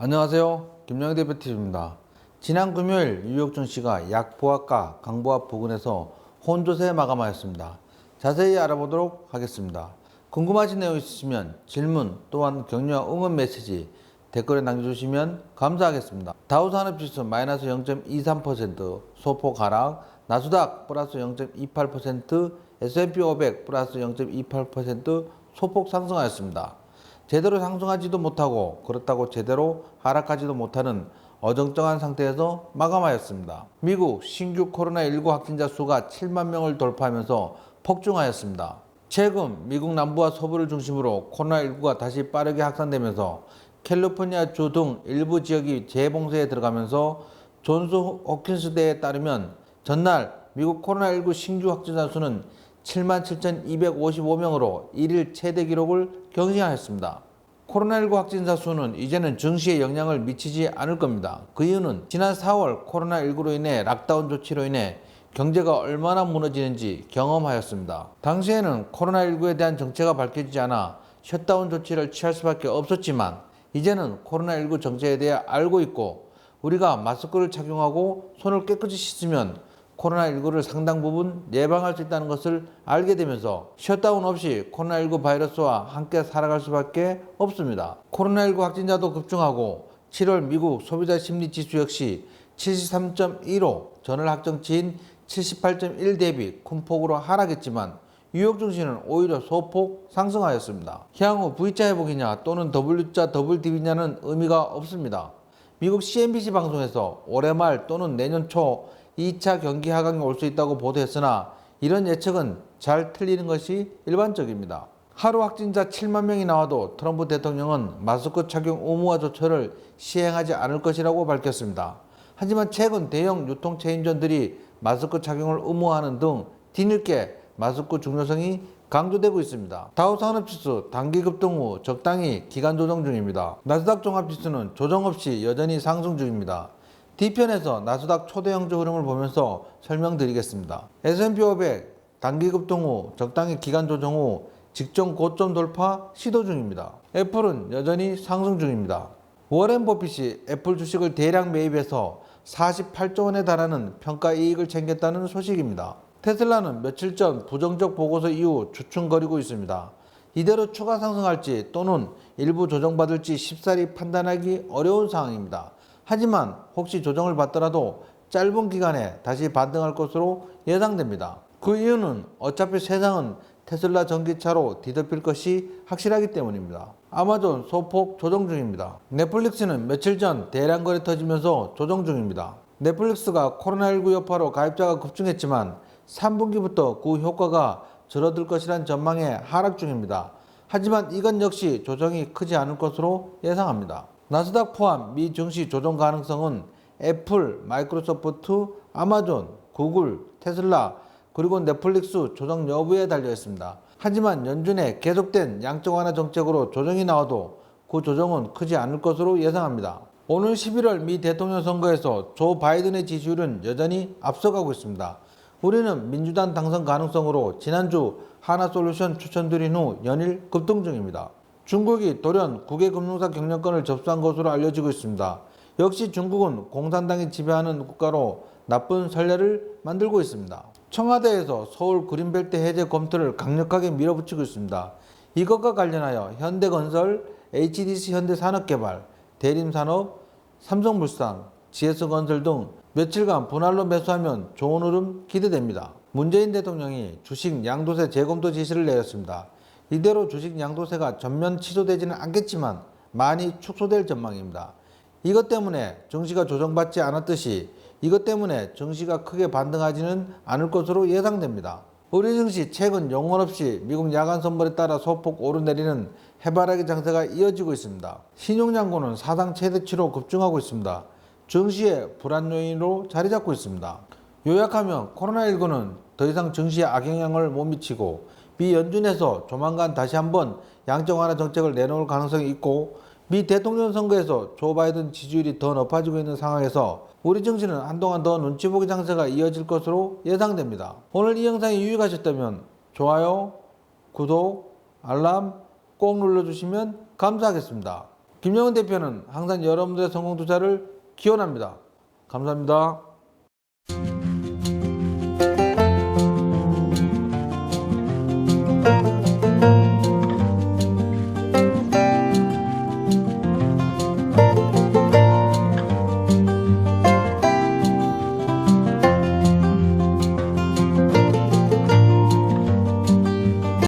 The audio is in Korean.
안녕하세요. 김영희 대표팀입니다. 지난 금요일 뉴욕 증시가 약보합과 강보합 부근에서 혼조세 마감하였습니다. 자세히 알아보도록 하겠습니다. 궁금하신 내용 있으시면 질문 또한 격려와 응원 메시지 댓글에 남겨주시면 감사하겠습니다. 다우산업지수 마이너스 0.23% 소폭 하락, 나스닥 플러스 0.28%, S&P 500 플러스 0.28% 소폭 상승하였습니다. 제대로 상승하지도 못하고 그렇다고 제대로 하락하지도 못하는 어정쩡한 상태에서 마감하였습니다. 미국 신규 코로나19 확진자 수가 7만 명을 돌파하면서 폭증하였습니다. 최근 미국 남부와 서부를 중심으로 코로나19가 다시 빠르게 확산되면서 캘리포니아 주 등 일부 지역이 재봉쇄에 들어가면서 존스 홉킨스 대에 따르면 전날 미국 코로나19 신규 확진자 수는 77,255명으로 일일 최대 기록을 경신하였습니다. 코로나19 확진자 수는 이제는 증시에 영향을 미치지 않을 겁니다. 그 이유는 지난 4월 코로나19로 인해 락다운 조치로 인해 경제가 얼마나 무너지는지 경험하였습니다. 당시에는 코로나19에 대한 정체가 밝혀지지 않아 셧다운 조치를 취할 수밖에 없었지만 이제는 코로나19 정체에 대해 알고 있고 우리가 마스크를 착용하고 손을 깨끗이 씻으면 코로나19를 상당 부분 예방할 수 있다는 것을 알게 되면서 셧다운 없이 코로나19 바이러스와 함께 살아갈 수밖에 없습니다. 코로나19 확진자도 급증하고 7월 미국 소비자 심리 지수 역시 73.1로 전월 확정치인 78.1 대비 큰 폭으로 하락했지만 뉴욕 증시는 오히려 소폭 상승하였습니다. 향후 V자 회복이냐 또는 W자 더블 디비냐는 의미가 없습니다. 미국 CNBC 방송에서 올해 말 또는 내년 초 2차 경기 하강이 올 수 있다고 보도했으나 이런 예측은 잘 틀리는 것이 일반적입니다. 하루 확진자 7만 명이 나와도 트럼프 대통령은 마스크 착용 의무화 조처를 시행하지 않을 것이라고 밝혔습니다. 하지만 최근 대형 유통 체인점들이 마스크 착용을 의무화하는 등 뒤늦게 마스크 중요성이 강조되고 있습니다. 다우산업지수 단기 급등 후 적당히 기간 조정 중입니다. 나스닥 종합지수는 조정 없이 여전히 상승 중입니다. D편에서 나스닥 초대형주 흐름을 보면서 설명드리겠습니다. S&P 500 단기 급등 후 적당히 기간 조정 후 직전 고점 돌파 시도 중입니다. 애플은 여전히 상승 중입니다. 워렌 버핏이 애플 주식을 대량 매입해서 48조 원에 달하는 평가 이익을 챙겼다는 소식입니다. 테슬라는 며칠 전 부정적 보고서 이후 주춤거리고 있습니다. 이대로 추가 상승할지 또는 일부 조정받을지 쉽사리 판단하기 어려운 상황입니다. 하지만 혹시 조정을 받더라도 짧은 기간에 다시 반등할 것으로 예상됩니다. 그 이유는 어차피 세상은 테슬라 전기차로 뒤덮일 것이 확실하기 때문입니다. 아마존 소폭 조정 중입니다. 넷플릭스는 며칠 전 대량 거래 터지면서 조정 중입니다. 넷플릭스가 코로나19 여파로 가입자가 급증했지만 3분기부터 그 효과가 줄어들 것이란 전망에 하락 중입니다. 하지만 이건 역시 조정이 크지 않을 것으로 예상합니다. 나스닥 포함 미 증시 조정 가능성은 애플, 마이크로소프트, 아마존, 구글, 테슬라 그리고 넷플릭스 조정 여부에 달려 있습니다. 하지만 연준의 계속된 양적 완화 정책으로 조정이 나와도 그 조정은 크지 않을 것으로 예상합니다. 오늘 11월 미 대통령 선거에서 조 바이든의 지지율은 여전히 앞서가고 있습니다. 우리는 민주당 당선 가능성으로 지난주 하나솔루션 추천드린 후 연일 급등 중입니다. 중국이 돌연 국외 금융사 경영권을 접수한 것으로 알려지고 있습니다. 역시 중국은 공산당이 지배하는 국가로 나쁜 선례를 만들고 있습니다. 청와대에서 서울 그린벨트 해제 검토를 강력하게 밀어붙이고 있습니다. 이것과 관련하여 현대건설, HDC 현대산업개발, 대림산업, 삼성물산, GS건설 등 며칠간 분할로 매수하면 좋은 흐름 기대됩니다. 문재인 대통령이 주식 양도세 재검토 지시를 내렸습니다. 이대로 주식 양도세가 전면 취소되지는 않겠지만 많이 축소될 전망입니다. 이것 때문에 증시가 조정받지 않았듯이 이것 때문에 증시가 크게 반등하지는 않을 것으로 예상됩니다. 우리 증시 최근 영혼 없이 미국 야간 선물에 따라 소폭 오르내리는 해바라기 장세가 이어지고 있습니다. 신용장고는 사상 최대치로 급증하고 있습니다. 증시의 불안 요인으로 자리 잡고 있습니다. 요약하면 코로나19는 더 이상 증시에 악영향을 못 미치고 미 연준에서 조만간 다시 한번 양적 완화 정책을 내놓을 가능성이 있고 미 대통령 선거에서 조 바이든 지지율이 더 높아지고 있는 상황에서 우리 증시는 한동안 더 눈치 보기 장세가 이어질 것으로 예상됩니다. 오늘 이 영상이 유익하셨다면 좋아요, 구독, 알람 꼭 눌러주시면 감사하겠습니다. 김영은 대표는 항상 여러분들의 성공 투자를 기원합니다. 감사합니다.